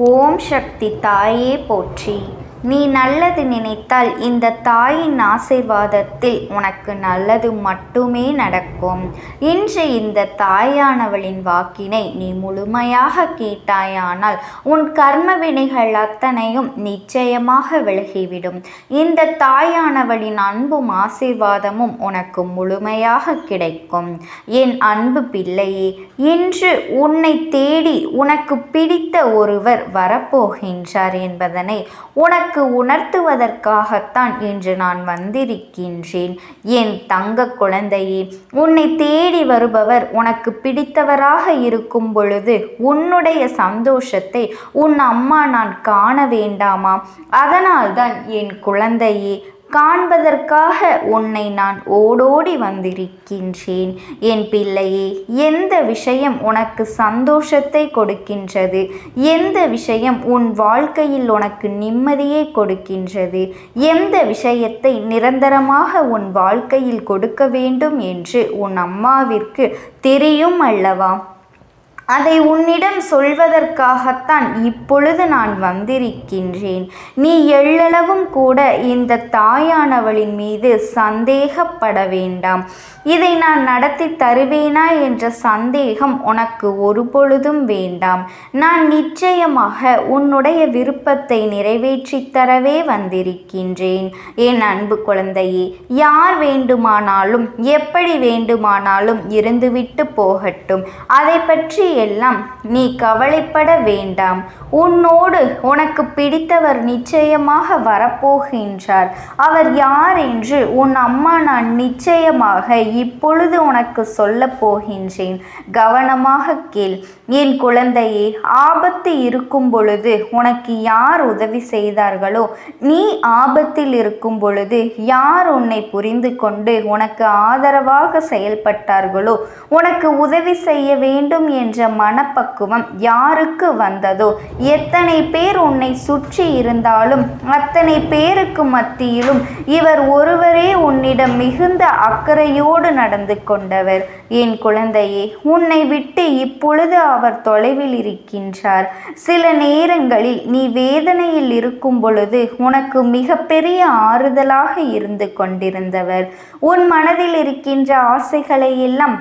ஓம் சக்தி தாயே போற்றி. நீ நல்லது நினைத்தால் இந்த தாயின் ஆசீர்வாதத்தில் உனக்கு நல்லது மட்டுமே நடக்கும். இன்று இந்த தாயானவளின் வாக்கினை நீ முழுமையாக கேட்டாயானால் உன் கர்ம வினைகள் அத்தனையும் நிச்சயமாக விலகிவிடும். இந்த தாயானவளின் அன்பும் ஆசீர்வாதமும் உனக்கு முழுமையாக கிடைக்கும். என் அன்பு பிள்ளையே, இன்று உன்னை தேடி உனக்கு பிடித்த ஒருவர் வரப்போகின்றார் என்பதனை உனக்கு உணர்த்துவதற்காகத்தான் இன்று நான் வந்திருக்கின்றேன். என் தங்க குழந்தையே, உன்னை தேடி வருபவர் உனக்கு பிடித்தவராக இருக்கும் பொழுது உன்னுடைய சந்தோஷத்தை உன் அம்மா நான் காண வேண்டாமா? அதனால்தான் என் குழந்தையே, காண்பதற்காக உன்னை நான் ஓடோடி வந்திருக்கின்றேன். என் பிள்ளையே, எந்த விஷயம் உனக்கு சந்தோஷத்தை கொடுக்கின்றது, எந்த விஷயம் உன் வாழ்க்கையில் உனக்கு நிம்மதியை கொடுக்கின்றது, எந்த விஷயத்தை நிரந்தரமாக உன் வாழ்க்கையில் கொடுக்க வேண்டும் என்று உன் அம்மாவிற்கு தெரியும் அல்லவா? அதை உன்னிடம் சொல்வதற்காகத்தான் இப்பொழுது நான் வந்திருக்கின்றேன். நீ எள்ளளவும் கூட இந்த தாயானவளின் மீது சந்தேகப்பட வேண்டாம். இதை நான் நடத்தி தருவேனா என்ற சந்தேகம் உனக்கு ஒரு பொழுதும் வேண்டாம். நான் நிச்சயமாக உன்னுடைய விருப்பத்தை நிறைவேற்றி தரவே வந்திருக்கின்றேன். என் அன்பு குழந்தையே, யார் வேண்டுமானாலும் எப்படி வேண்டுமானாலும் இருந்துவிட்டு போகட்டும். அதை பற்றி எல்லாம் நீ கவலைப்பட வேண்டாம். உன்னோடு உனக்கு பிடித்தவர் நிச்சயமாக வரப்போகின்றார். அவர் யார் என்று உன் அம்மா நான் நிச்சயமாக இப்பொழுது உனக்கு சொல்ல போகின்றேன். கவனமாக கேள் என் குழந்தையே. ஆபத்து இருக்கும் பொழுது உனக்கு யார் உதவி செய்தார்களோ, நீ ஆபத்தில் இருக்கும் பொழுது யார் உன்னை புரிந்து கொண்டு உனக்கு ஆதரவாக செயல்பட்டார்களோ, உனக்கு உதவி செய்ய வேண்டும் என்ற மனப்பக்குவம் யாருக்கு வந்ததோ, எத்தனை பேர் உன்னை சுற்றி இருந்தாலும் அத்தனை பேருக்கு மத்தியிலும் இவர் ஒருவரே உன்னிடம் மிகுந்த அக்கறையோடு நடந்து கொண்டவர். என் குழந்தையே, உன்னை விட்டு இப்பொழுது அவர் தொலைவில் இருக்கின்றார். சில நேரங்களில் நீ வேதனையில் இருக்கும் பொழுது உனக்கு மிகப்பெரிய ஆறுதலாக இருந்து கொண்டிருந்தவர். உன் மனதில் இருக்கின்ற ஆசைகளை எல்லாம்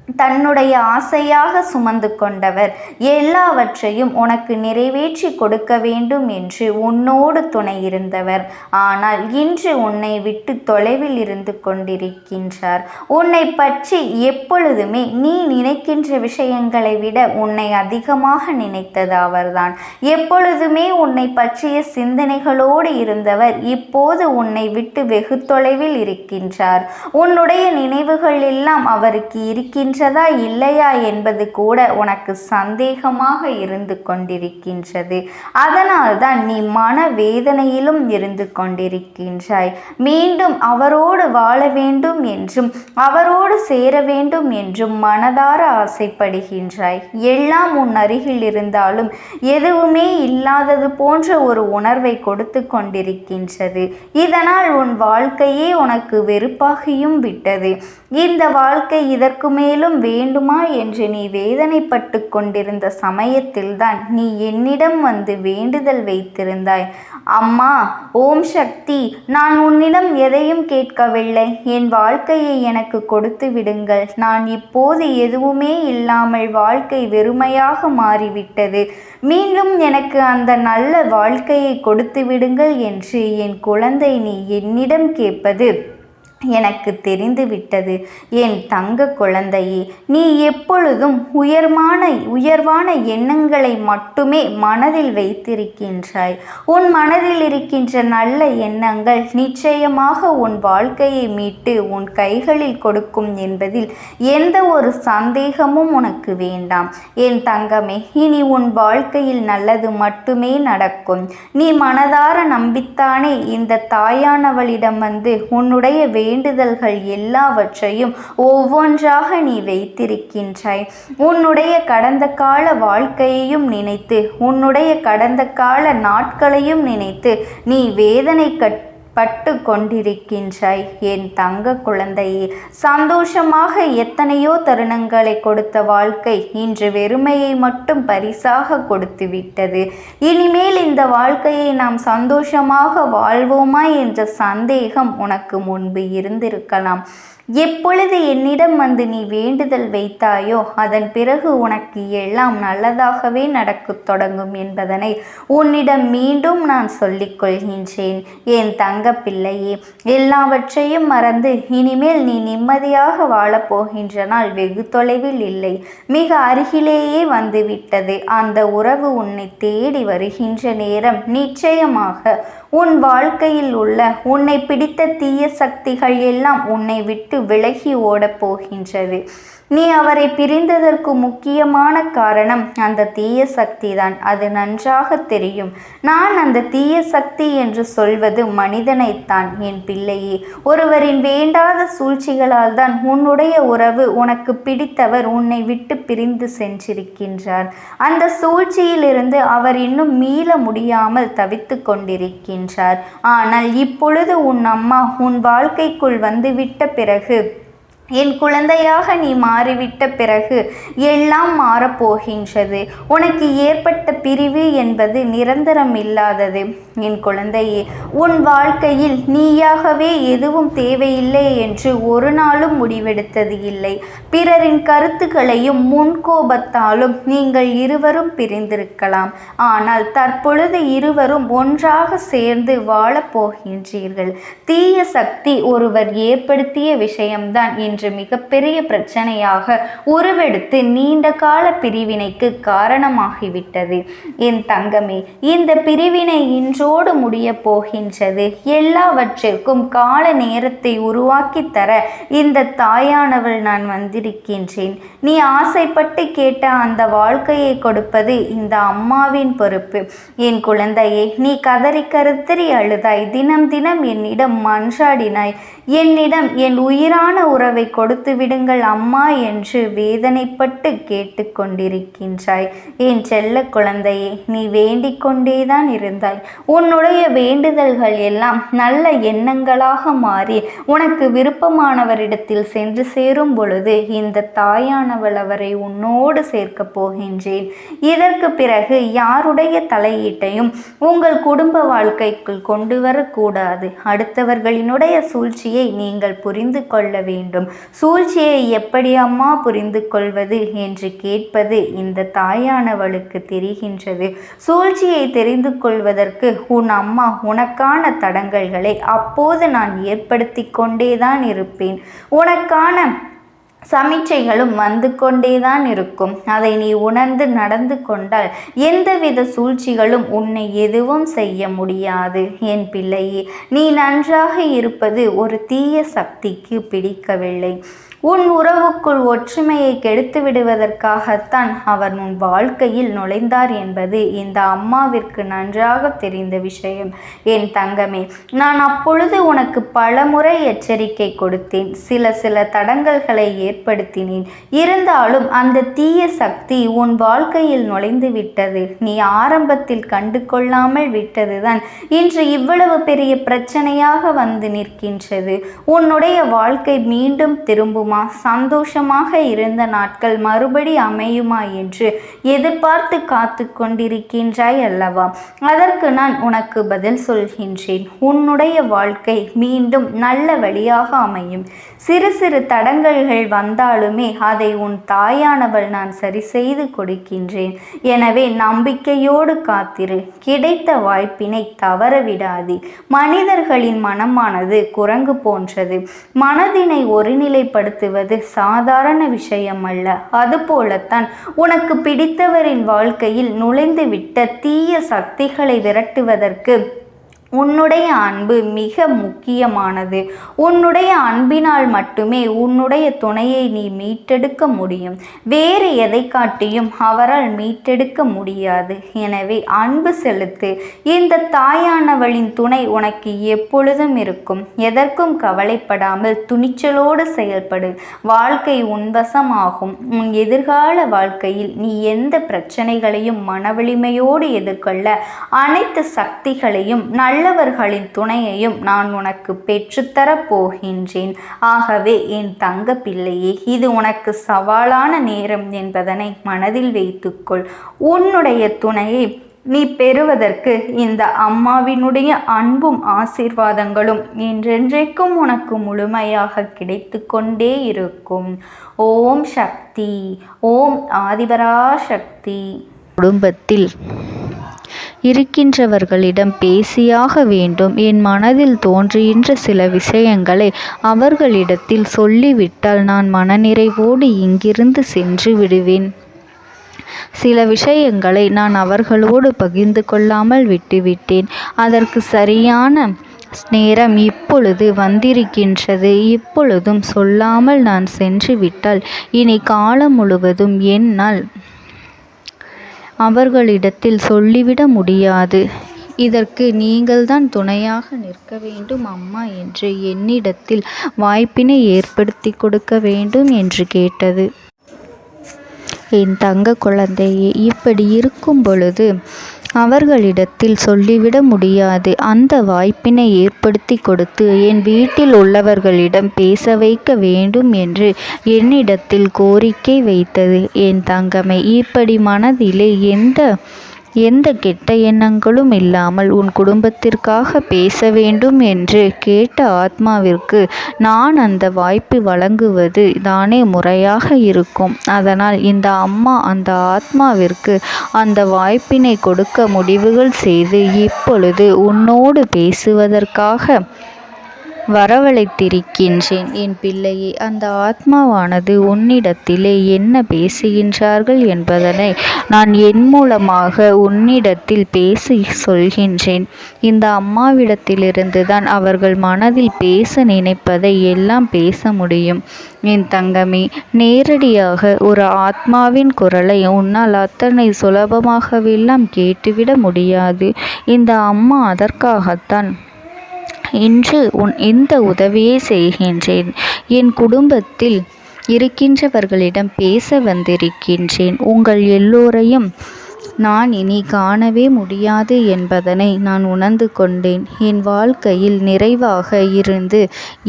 தன்னுடைய ஆசையாக சுமந்து கொண்டவர். எல்லாவற்றையும் உனக்கு நிறைவேற்றி கொடுக்க வேண்டும் என்று உன்னோடு துணை இருந்தவர். ஆனால் இன்று உன்னை விட்டு தொலைவில் இருந்து கொண்டிருக்கின்றார். உன்னை பற்றி எப்பொழுதுமே நீ நினைக்கின்ற விஷயங்களை விட உன்னை அதிகமாக நினைத்தது அவர்தான். எப்பொழுதுமே உன்னை பற்றிய சிந்தனைகளோடு இருந்தவர் இப்போது உன்னை விட்டு வெகு தொலைவில் இருக்கின்றார். உன்னுடைய நினைவுகள் எல்லாம் அவருக்கு இருக்கின்றதா இல்லையா என்பது கூட உனக்கு சந்தேகமாக இருந்து கொண்டிருக்கின்றது. அதனால்தான் நீ மன வேதனையிலும் இருந்து கொண்டிருக்கின்றாய். மீண்டும் அவரோடு வாழ வேண்டும் என்றும் அவரோடு சேர வேண்டும் என்றும் மனதார ஆசைப்படுகின்றாய். எல்லாம் உன் அருகில் இருந்தாலும் எதுவுமே இல்லாதது போன்ற ஒரு உணர்வை கொடுத்து கொண்டிருக்கின்றது. இதனால் உன் வாழ்க்கையே உனக்கு வெறுப்பாகியும் விட்டது. இந்த வாழ்க்கை இதற்கு மேலும் வேண்டுமா என்று நீ வேதனைப்பட்டு கொண்டிருந்த சமயத்தில்தான் நீ என்னிடம் வந்து வேண்டுதல் வைத்திருந்தாய். அம்மா, ஓம் சக்தி, நான் உன்னிடம் எதையும் கேட்கவில்லை. என் வாழ்க்கையை எனக்கு கொடுத்து விடுங்கள். நான் இப்போது எதுவுமே இல்லாமல் வாழ்க்கை வெறுமையாக மாறிவிட்டது. மீண்டும் எனக்கு அந்த நல்ல வாழ்க்கையை கொடுத்து விடுங்கள் என்று என் குழந்தை நீ என்னிடம் கேட்பது எனக்கு தெரிந்துவிட்டது. என் தங்க குழந்தையே, நீ எப்பொழுதும் உயர்வான எண்ணங்களை மட்டுமே மனதில் வைத்திருக்கின்றாய். உன் மனதில் இருக்கின்ற நல்ல எண்ணங்கள் நிச்சயமாக உன் வாழ்க்கையை மீட்டு உன் கைகளில் கொடுக்கும் என்பதில் எந்த ஒரு சந்தேகமும் உனக்கு வேண்டாம். என் தங்கமே, இனி உன் வாழ்க்கையில் நல்லது மட்டுமே நடக்கும். நீ மனதார நம்பித்தானே இந்த தாயானவளிடம் வந்து உன்னுடைய வேண்டுதல்கள் எல்லாவற்றையும் ஒவ்வொன்றாக நீ வைத்திருக்கின்றாய். உன்னுடைய கடந்த கால வாழ்க்கையையும் நினைத்து, உன்னுடைய கடந்த கால நாட்களையும் நினைத்து நீ பட்டு கொண்டிருக்கின்றாய். என் தங்க குழந்தையே, சந்தோஷமாக எத்தனையோ தருணங்களை கொடுத்த வாழ்க்கை இன்று வெறுமையை மட்டும் பரிசாக கொடுத்து விட்டது. இனிமேல் இந்த வாழ்க்கையை நாம் சந்தோஷமாக வாழ்வோமா என்ற சந்தேகம் உனக்கு முன்பு இருந்திருக்கலாம். எப்பொழுது என்னிடம் வந்து நீ வேண்டுதல் வைத்தாயோ அதன் பிறகு உனக்கு எல்லாம் நல்லதாகவே நடக்கத் தொடங்கும் என்பதனை உன்னிடம் மீண்டும் நான் சொல்லிக் கொள்கின்றேன். என் தங்க பிள்ளையே, எல்லாவற்றையும் மறந்து இனிமேல் நீ நிம்மதியாக வாழப்போகின்ற நாள் வெகு தொலைவில் இல்லை, மிக அருகிலேயே வந்துவிட்டது. அந்த உறவு உன்னை தேடி வருகின்ற நேரம் நிச்சயமாக உன் வாழ்க்கையில் உள்ள உன்னை பிடித்த தீய சக்திகள் எல்லாம் உன்னை விட்டு விலகி ஓடப் போகின்றது. நீ அவரை பிரிந்ததற்கு முக்கியமான காரணம் அந்த தீய சக்தி தான். அது நன்றாக தெரியும். நான் அந்த தீய சக்தி என்று சொல்வது மனிதனைத்தான் என் பிள்ளையே. ஒருவரின் வேண்டாத சூழ்ச்சிகளால் தான் உன்னுடைய உறவு உனக்கு பிடித்தவர் உன்னை விட்டு பிரிந்து சென்றிருக்கின்றார். அந்த சூழ்ச்சியிலிருந்து அவர் இன்னும் மீள முடியாமல் தவித்து கொண்டிருக்கின்றார். ஆனால் இப்பொழுது உன் அம்மா உன் வாழ்க்கைக்குள் வந்துவிட்ட பிறகு, என் குழந்தையாக நீ மாறிவிட்ட பிறகு எல்லாம் மாறப்போகின்றது. உனக்கு ஏற்பட்ட பிரிவு என்பது நிரந்தரம் இல்லாதது. என் குழந்தையே, உன் வாழ்க்கையில் நீயாகவே எதுவும் தேவையில்லை என்று ஒரு நாளும் முடிவெடுத்தது இல்லை. பிறரின் கருத்துக்களையும் முன்கோபத்தாலும் நீங்கள் இருவரும் பிரிந்திருக்கலாம். ஆனால் தற்பொழுது இருவரும் ஒன்றாக சேர்ந்து வாழப்போகின்றீர்கள். தீய சக்தி ஒருவர் ஏற்படுத்திய விஷயம்தான் இன்று மிகப்பெரிய பிரச்சனையாக உருவெடுத்து நீண்ட கால பிரிவினைக்கு காரணமாகிவிட்டது. என் தங்கமே, இந்த பிரிவினை இன்றோடு முடிய போகின்றது. எல்லாவற்றிற்கும் கால நேரத்தை உருவாக்கி தர இந்த தாயானவள் நான் வந்திருக்கின்றேன். நீ ஆசைப்பட்டு கேட்ட அந்த வாழ்க்கையை கொடுப்பது இந்த அம்மாவின் பொறுப்பு. என் குழந்தையே, நீ கதறி கருத்தறி அழுதாய், தினம் தினம் என்னிடம் மன்றாடினாய். என்னிடம் என் உயிரான உறவை கொடுத்து விடுங்கள் அம்மா என்று வேதனைப்பட்டு கேட்டு கொண்டிருக்கின்றாய். என் செல்ல குழந்தையே, நீ வேண்டிக் கொண்டேதான் இருந்தாய். உன்னுடைய வேண்டுதல்கள் எல்லாம் நல்ல எண்ணங்களாக மாறி உனக்கு விருப்பமானவரிடத்தில் சென்று சேரும் பொழுது இந்த தாயானவள் அவரை உன்னோடு சேர்க்கப் போகின்றேன். இதற்கு பிறகு யாருடைய தலையீட்டையும் உங்கள் குடும்ப வாழ்க்கைக்குள் கொண்டு வரக்கூடாது. அடுத்தவர்களினுடைய சூழ்ச்சியை நீங்கள் புரிந்து கொள்ள வேண்டும். சூழ்ச்சியை எப்படி அம்மா புரிந்து கொள்வது என்று கேட்பது இந்த தாயானவளுக்கு தெரிகின்றது. சூழ்ச்சியை தெரிந்து கொள்வதற்கு உன் அம்மா உனக்கான தடங்கல்களை அப்போது நான் ஏற்படுத்தி கொண்டேதான் இருப்பேன். உனக்கான சமிச்சைகளும் வந்து கொண்டேதான் இருக்கும். அதை நீ உணர்ந்து நடந்து கொண்டால் எந்தவித சூழ்ச்சிகளும் உன்னை எதுவும் செய்ய முடியாது. என் பிள்ளையே, நீ நன்றாக இருப்பது ஒரு தீய சக்திக்கு பிடிக்கவில்லை. உன் உறவுக்குள் ஒற்றுமையை கெடுத்து விடுவதற்காகத்தான் அவர் உன் வாழ்க்கையில் நுழைந்தார் என்பது இந்த அம்மாவிற்கு நன்றாக தெரிந்த விஷயம். என் தங்கமே, நான் அப்பொழுது உனக்கு பலமுறை எச்சரிக்கை கொடுத்தேன். சில தடங்கல்களை ஏற்படுத்தினேன். இருந்தாலும் அந்த தீய சக்தி உன் வாழ்க்கையில் நுழைந்து விட்டது. நீ ஆரம்பத்தில் கண்டு கொள்ளாமல் விட்டதுதான் இன்று இவ்வளவு பெரிய பிரச்சனையாக வந்து நிற்கின்றது. உன்னுடைய வாழ்க்கை மீண்டும் திரும்புமா? சந்தோஷமாக இருந்த நாட்கள் மறுபடி அமையுமா என்று எதிர்பார்த்து காத்து கொண்டிருக்கின்றாய் அல்லவா? அதற்கு நான் உனக்கு பதில் சொல்கின்றேன். உன்னுடைய வாழ்க்கை மீண்டும் நல்ல வழியாக அமையும். சிறு சிறு தடங்கல்கள் வந்தாலுமே அதை உன் தாயானவள் நான் சரி செய்து கொடுக்கின்றேன். எனவே நம்பிக்கையோடு காத்திரு. கிடைத்த வாய்ப்பினை தவறவிடாதே. மனிதர்களின் மனமானது குரங்கு போன்றது. மனதினை ஒருநிலைப்படுத்துவது சாதாரண விஷயம் அல்ல. அதுபோலத்தான் உனக்கு பிடித்தவரின் வாழ்க்கையில் நுழைந்துவிட்ட தீய சக்திகளை விரட்டுவதற்கு உன்னுடைய அன்பு மிக முக்கியமானது. உன்னுடைய அன்பினால் மட்டுமே உன்னுடைய துணையை நீ மீட்டெடுக்க முடியும். வேறு எதை காட்டியும் அவரால் மீட்டெடுக்க முடியாது. எனவே அன்பு செலுத்து. இந்த தாயானவளின் துணை உனக்கு எப்பொழுதும் இருக்கும். எதற்கும் கவலைப்படாமல் துணிச்சலோடு செயல்படு. வாழ்க்கை உன்வசமாகும். உன் எதிர்கால வாழ்க்கையில் நீ எந்த பிரச்சனைகளையும் மனவலிமையோடு எதிர்கொள்ள அனைத்து சக்திகளையும் நல்ல நல்லவர்களின் துணையையும் நான் உனக்கு பெற்றுத்தரப் போகின்றேன். ஆகவே என் தங்க பிள்ளையே, இது உனக்கு சவாலான நேரம் என்பதனை மனதில் வைத்துக்கொள். உன்னுடைய துணையை நீ பெறுவதற்கு இந்த அம்மாவினுடைய அன்பும் ஆசீர்வாதங்களும் என்றென்றைக்கும் உனக்கு முழுமையாக கிடைத்து கொண்டே இருக்கும். ஓம் சக்தி. ஓம் ஆதிபராசக்தி. குடும்பத்தில் இருக்கின்றவர்களிடம் பேசியாக வேண்டும். என் மனதில் தோன்றுகின்ற சில விஷயங்களை அவர்களிடத்தில் சொல்லிவிட்டால் நான் மனநிறைவோடு இங்கிருந்து சென்று விடுவேன். சில விஷயங்களை நான் அவர்களோடு பகிர்ந்து கொள்ளாமல் விட்டுவிட்டேன். அதற்கு சரியான நேரம் இப்பொழுது வந்திருக்கின்றது. இப்பொழுதும் சொல்லாமல் நான் சென்று விட்டால் இனி காலம் முழுவதும் என்னால் அவர்களிடத்தில் சொல்லிவிட முடியாது. இதற்கு நீங்கள்தான் துணையாக நிற்க வேண்டும் அம்மா என்று என்னிடத்தில் வாய்ப்பினை ஏற்படுத்தி கொடுக்க வேண்டும் என்று கேட்டது. என் தங்க குழந்தையே, இப்படி இருக்கும் பொழுது அவர்களிடத்தில் சொல்லிவிட முடியாது. அந்த வாய்ப்பினை ஏற்படுத்தி கொடுத்து என் வீட்டில் உள்ளவர்களிடம் பேச வைக்க வேண்டும் என்று என்னிடத்தில் கோரிக்கை வைத்தது என் தங்கமே. இப்படி மனதிலே எந்த கெட்ட எண்ணங்களும் இல்லாமல் உன் குடும்பத்திற்காக பேச வேண்டும் என்று கேட்ட ஆத்மாவிற்கு நான் அந்த வாய்ப்பு வழங்குவது தானே முறையாக இருக்கும். அதனால் இந்த அம்மா அந்த ஆத்மாவிற்கு அந்த வாய்ப்பினை கொடுக்க முடிவுகள் செய்து இப்பொழுது உன்னோடு பேசுவதற்காக வரவழைத்திருக்கின்றேன் என் பிள்ளையே. அந்த ஆத்மாவானது உன்னிடத்திலே என்ன பேசுகின்றார்கள் என்பதனை நான் என் மூலமாக உன்னிடத்தில் பேசி சொல்கின்றேன். இந்த அம்மாவிடத்திலிருந்து தான் அவர்கள் மனதில் பேச நினைப்பதை எல்லாம் பேச முடியும் என் தங்கமே. நேரடியாக ஒரு ஆத்மாவின் குரலை உன்னால் அத்தனை சுலபமாகவெல்லாம் கேட்டுவிட முடியாது. இந்த அம்மா அதற்காகத்தான் இன்று இந்த உதவியை செய்கின்றேன். என் குடும்பத்தில் இருக்கின்றவர்களிடம் பேச வந்திருக்கின்றேன். உங்கள் எல்லோரையும் நான் இனி காணவே முடியாது என்பதனை நான் உணர்ந்து கொண்டேன். என் வாழ்க்கையில் நிறைவாக இருந்து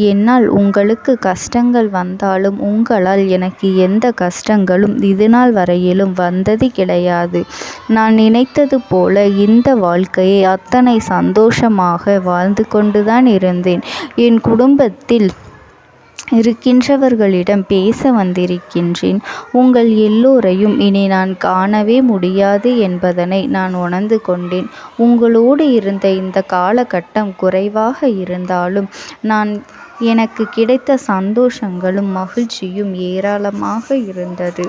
என்னால் உங்களுக்கு கஷ்டங்கள் வந்தாலும் உங்களால் எனக்கு எந்த கஷ்டங்களும் இதுநாள் வரையிலும் வந்தது கிடையாது. நான் நினைத்தது போல இந்த வாழ்க்கையை அத்தனை சந்தோஷமாக வாழ்ந்து கொண்டுதான் இருந்தேன். என் குடும்பத்தில் இருக்கின்றவர்களிடம் பேச வந்திருக்கின்றேன். உங்கள் எல்லோரையும் இனி நான் காணவே முடியாது என்பதனை நான் உணர்ந்து கொண்டேன். உங்களோடு இருந்த இந்த காலகட்டம் குறைவாக இருந்தாலும் எனக்கு கிடைத்த சந்தோஷங்களும் மகிழ்ச்சியும் ஏராளமாக இருந்தது.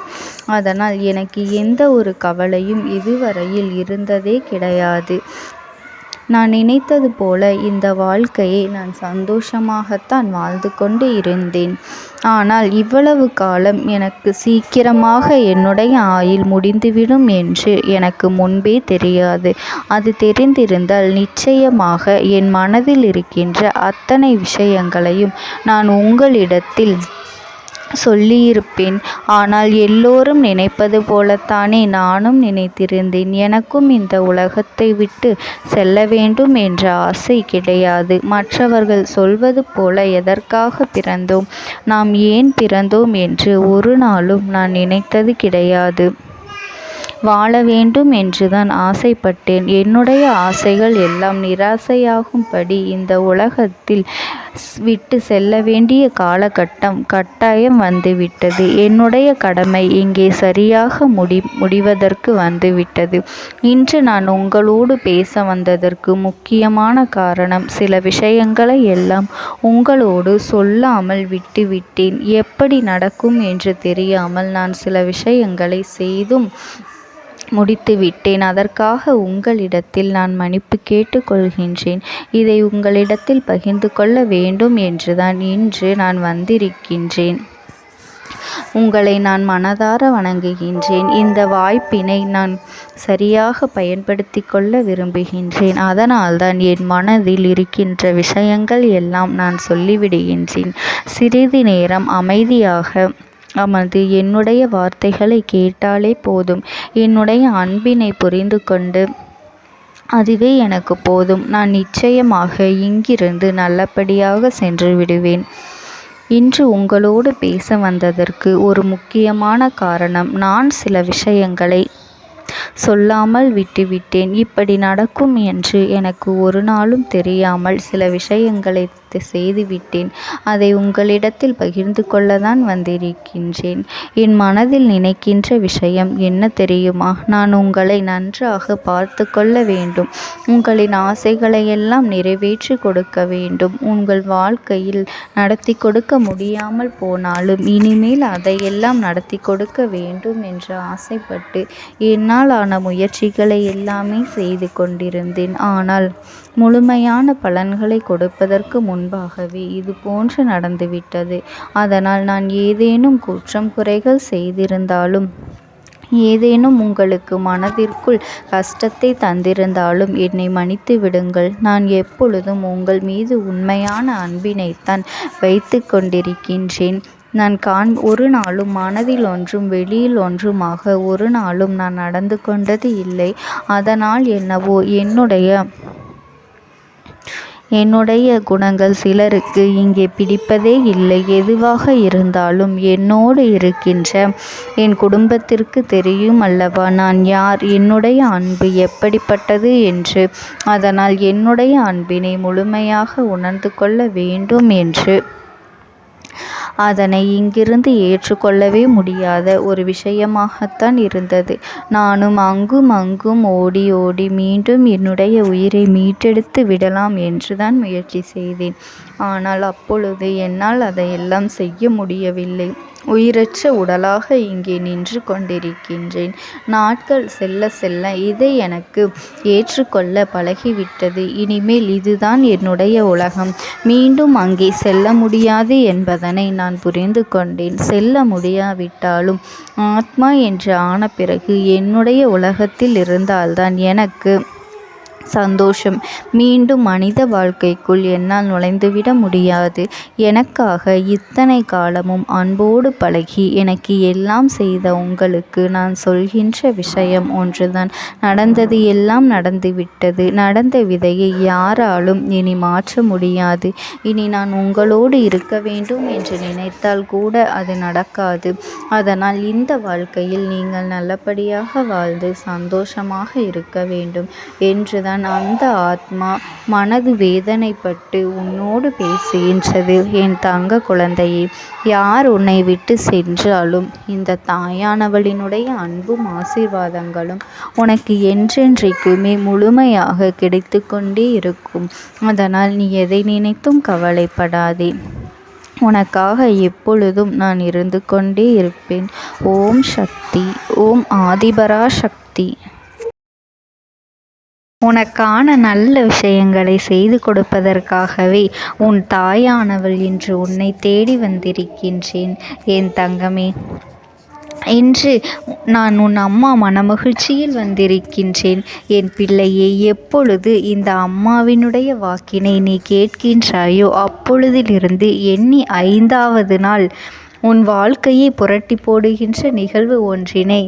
அதனால் எனக்கு எந்த ஒரு கவலையும் இதுவரையில் இருந்ததே கிடையாது. நான் நினைத்தது போல இந்த வாழ்க்கையை நான் சந்தோஷமாகத்தான் வாழ்ந்து கொண்டு இருந்தேன். ஆனால் இவ்வளவு காலம் எனக்கு சீக்கிரமாக என்னுடைய ஆயுள் முடிந்துவிடும் என்று எனக்கு முன்பே தெரியாது. அது தெரிந்திருந்தால் நிச்சயமாக என் மனதில் இருக்கின்ற அத்தனை விஷயங்களையும் நான் உங்களிடத்தில் சொல்லியிருப்பேன். ஆனால் எல்லோரும் நினைப்பது போலத்தானே நானும் நினைத்திருந்தேன். எனக்கும் இந்த உலகத்தை விட்டு செல்ல வேண்டும் என்ற ஆசை கிடையாது. மற்றவர்கள் சொல்வது போல எதற்காக பிறந்தோம், நாம் ஏன் பிறந்தோம் என்று ஒரு நாளும் நான் நினைத்தது கிடையாது. வாழ வேண்டும் என்றுதான் ஆசைப்பட்டேன். என்னுடைய ஆசைகள் எல்லாம் நிராசையாகும்படி இந்த உலகத்தில் விட்டு செல்ல வேண்டிய காலகட்டம் கட்டாயம் வந்துவிட்டது. என்னுடைய கடமை இங்கே சரியாக முடிவதற்கு வந்துவிட்டது. இன்று நான் உங்களோடு பேச வந்ததற்கு முக்கியமான காரணம், சில விஷயங்களை எல்லாம் உங்களோடு சொல்லாமல் விட்டுவிட்டேன். எப்படி நடக்கும் என்று தெரியாமல் நான் சில விஷயங்களை செய்தும் முடித்துவிட்டேன். அதற்காக உங்களிடத்தில் நான் மன்னிப்பு கேட்டுக்கொள்கின்றேன். இதை உங்களிடத்தில் பகிர்ந்து கொள்ள வேண்டும் என்றுதான் இன்று நான் வந்திருக்கின்றேன். உங்களை நான் மனதார வணங்குகின்றேன். இந்த வாய்ப்பினை நான் சரியாக பயன்படுத்தி கொள்ள விரும்புகின்றேன். அதனால்தான் என் மனதில் இருக்கின்ற விஷயங்கள் எல்லாம் நான் சொல்லிவிடுகின்றேன். சிறிது நேரம் அமைதியாக அமர்ந்து என்னுடைய வார்த்தைகளை கேட்டாலே போதும். என்னுடைய அன்பினை புரிந்து கொண்டு அதுவே எனக்கு போதும். நான் நிச்சயமாக இங்கிருந்து நல்லபடியாக சென்று விடுவேன். இன்று உங்களோடு பேச வந்ததற்கு ஒரு முக்கியமான காரணம், நான் சில விஷயங்களை சொல்லாமல் விட்டுவிட்டேன். இப்படி நடக்கும் என்று எனக்கு ஒரு நாளும் தெரியாமல் சில விஷயங்களை செய்துவிட்டேன். அதை உங்களிடத்தில் பகிர்ந்து கொள்ளத்தான் வந்திருக்கின்றேன். என் மனதில் நினைக்கின்ற விஷயம் என்ன தெரியுமா? நான் உங்களை நன்றாக பார்த்து கொள்ள வேண்டும். உங்களின் ஆசைகளை எல்லாம் நிறைவேற்றி கொடுக்க வேண்டும். உங்கள் வாழ்க்கையில் நடத்தி கொடுக்க முடியாமல் போனாலும் இனிமேல் அதையெல்லாம் நடத்தி கொடுக்க வேண்டும் என்று ஆசைப்பட்டு என்னால் ஆன முயற்சிகளை எல்லாமே செய்து கொண்டிருந்தேன். ஆனால் முழுமையான பலன்களை கொடுப்பதற்கு முன்பாகவே இது போன்று நடந்துவிட்டது. அதனால் நான் ஏதேனும் குற்றம் குறைகள் செய்திருந்தாலும், ஏதேனும் உங்களுக்கு மனதிற்குள் கஷ்டத்தை தந்திருந்தாலும் என்னை மன்னித்து விடுங்கள். நான் எப்பொழுதும் உங்கள் மீது உண்மையான அன்பினைத்தான் வைத்து கொண்டிருக்கின்றேன். நான் ஒரு நாளும் மனதில் ஒன்றும் வெளியில் ஒன்றுமாக ஒரு நாளும் நான் நடந்து கொண்டது இல்லை. அதனால் என்னவோ என்னுடைய குணங்கள் சிலருக்கு இங்கே பிடிப்பதே இல்லை. எதுவாக இருந்தாலும் என்னோடு இருக்கின்ற என் குடும்பத்திற்கு தெரியும் அல்லவா நான் யார், என்னுடைய அன்பு எப்படிப்பட்டது என்று. அதனால் என்னுடைய அன்பினை முழுமையாக உணர்ந்து கொள்ள வேண்டும் என்று அதனை இங்கிருந்து ஏற்றுக்கொள்ளவே முடியாத ஒரு விஷயமாகத்தான் இருந்தது. நானும் அங்கும் அங்கும் ஓடி ஓடி மீண்டும் என்னுடைய உயிரை மீட்டெடுத்து விடலாம் என்றுதான் முயற்சி செய்தேன். ஆனால் அப்பொழுது என்னால் அதையெல்லாம் செய்ய முடியவில்லை. உயிரற்ற உடலாக இங்கே நின்று கொண்டிருக்கின்றேன். நாட்கள் செல்ல செல்ல இதை எனக்கு ஏற்றுக்கொள்ள பழகிவிட்டது. இனிமேல் இதுதான் என்னுடைய உலகம். மீண்டும் அங்கே செல்ல முடியாது என்பதனை நான் புரிந்து கொண்டேன். செல்ல முடியாவிட்டாலும் ஆத்மா என்று ஆன பிறகு என்னுடைய உலகத்தில் இருந்தால்தான் எனக்கு சந்தோஷம். மீண்டும் மனித வாழ்க்கைக்குள் என்னால் நுழைந்துவிட முடியாது. எனக்காக இத்தனை காலமும் அன்போடு பழகி எனக்கு எல்லாம் செய்த உங்களுக்கு நான் சொல்கின்ற விஷயம் ஒன்றுதான். நடந்தது எல்லாம் நடந்துவிட்டது. நடந்த விதையை யாராலும் இனி மாற்ற முடியாது. இனி நான் உங்களோடு இருக்க வேண்டும் என்று நினைத்தால் கூட அது நடக்காது. அதனால் இந்த வாழ்க்கையில் நீங்கள் நல்லபடியாக வாழ்ந்து சந்தோஷமாக இருக்க வேண்டும் என்றுதான் அந்த ஆத்மா மனது வேதனைப்பட்டு உன்னோடு பேசுகின்றது. என் தங்க குழந்தையே, யார் உன்னை விட்டு சென்றாலும் இந்த தாயானவளினுடைய அன்பும் ஆசீர்வாதங்களும் உனக்கு என்றென்றைக்குமே முழுமையாக கிடைத்து கொண்டே இருக்கும். அதனால் நீ எதை நினைத்தும் கவலைப்படாதே. உனக்காக எப்பொழுதும் நான் இருந்து கொண்டே இருப்பேன். ஓம் சக்தி. ஓம் ஆதிபரா சக்தி. உனக்கான நல்ல விஷயங்களை செய்து கொடுப்பதற்காகவே உன் தாயானவள் இன்று உன்னை தேடி வந்திருக்கின்றேன். என் தங்கமே, இன்று நான் உன் அம்மா மனமகிழ்ச்சியில் வந்திருக்கின்றேன். என் பிள்ளையே, எப்பொழுது இந்த அம்மாவினுடைய வாக்கினை நீ கேட்கின்றாயோ அப்பொழுதிலிருந்து எண்ணி 5வது நாள் உன் வாழ்க்கையை புரட்டி போடுகின்ற நிகழ்வு ஒன்றினை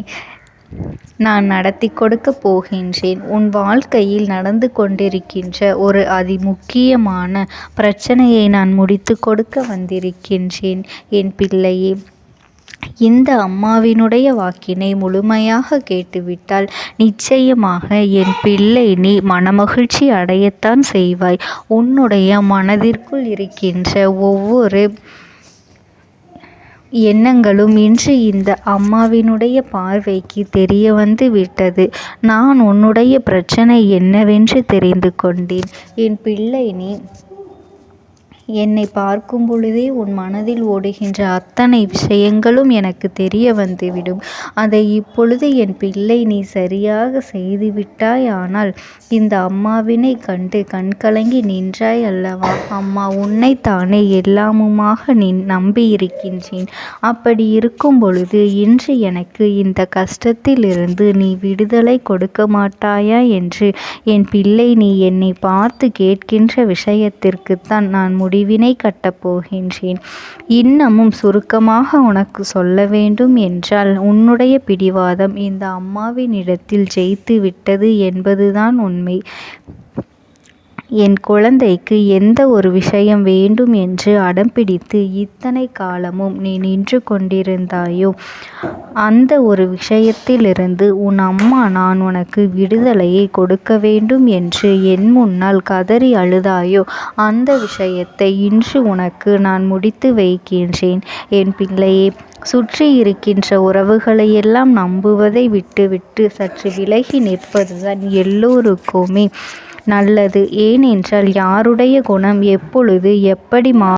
நான் நடத்தி கொடுக்க போகின்றேன். உன் வாழ்க்கையில் நடந்து கொண்டிருக்கின்ற ஒரு அதிமுக்கியமான பிரச்சனையை நான் முடித்து கொடுக்க வந்திருக்கின்றேன். என் பிள்ளையே, இந்த அம்மாவினுடைய வாக்கினை முழுமையாக கேட்டுவிட்டால் நிச்சயமாக என் பிள்ளை நீ மனமகிழ்ச்சி அடையத்தான் செய்வாய். உன்னுடைய மனதிற்குள் இருக்கின்ற ஒவ்வொரு எண்ணங்களும் இன்று இந்த அம்மாவினுடைய பார்வைக்கு தெரிய வந்து விட்டது. நான் உன்னுடைய பிரச்சனை என்னவென்று தெரிந்து கொண்டேன். என் பிள்ளை, நீ என்னை பார்க்கும் பொழுதே உன் மனதில் ஓடுகின்ற அத்தனை விஷயங்களும் எனக்கு தெரிய வந்துவிடும். அதை இப்பொழுது என் பிள்ளை நீ சரியாக செய்துவிட்டாய். ஆனால் இந்த அம்மாவினை கண்டு கண்கலங்கி நின்றாய் அல்லவா? அம்மா உன்னைத்தானே எல்லாமுமாக நீ நம்பியிருக்கின்றேன். அப்படி இருக்கும் பொழுது இன்று எனக்கு இந்த கஷ்டத்திலிருந்து நீ விடுதலை கொடுக்க மாட்டாயா என்று என் பிள்ளை நீ என்னை பார்த்து கேட்கின்ற விஷயத்திற்குத்தான் நான் முடிவினை கட்டப் போகின்றேன். இன்னமும் சுருக்கமாக உனக்கு சொல்ல வேண்டும் என்றால், உன்னுடைய பிடிவாதம் இந்த அம்மாவினிடத்தில் ஜெயித்து விட்டது என்பதுதான் உண்மை. என் குழந்தைக்கு எந்த ஒரு விஷயம் வேண்டும் என்று அடம்பிடித்து இத்தனை காலமும் நீ நின்று கொண்டிருந்தாயோ, அந்த ஒரு விஷயத்திலிருந்து உன் அம்மா நான் உனக்கு விடுதலையை கொடுக்க வேண்டும் என்று என் முன்னால் கதறி அழுதாயோ, அந்த விஷயத்தை இன்று உனக்கு நான் முடித்து வைக்கின்றேன். என் பிள்ளையே, சுற்றி இருக்கின்ற உறவுகளையெல்லாம் நம்புவதை விட்டுவிட்டு சற்று விலகி நிற்பதுதான் எல்லோருக்குமே நல்லது. ஏனென்றால் யாருடைய குணம் எப்பொழுது எப்படி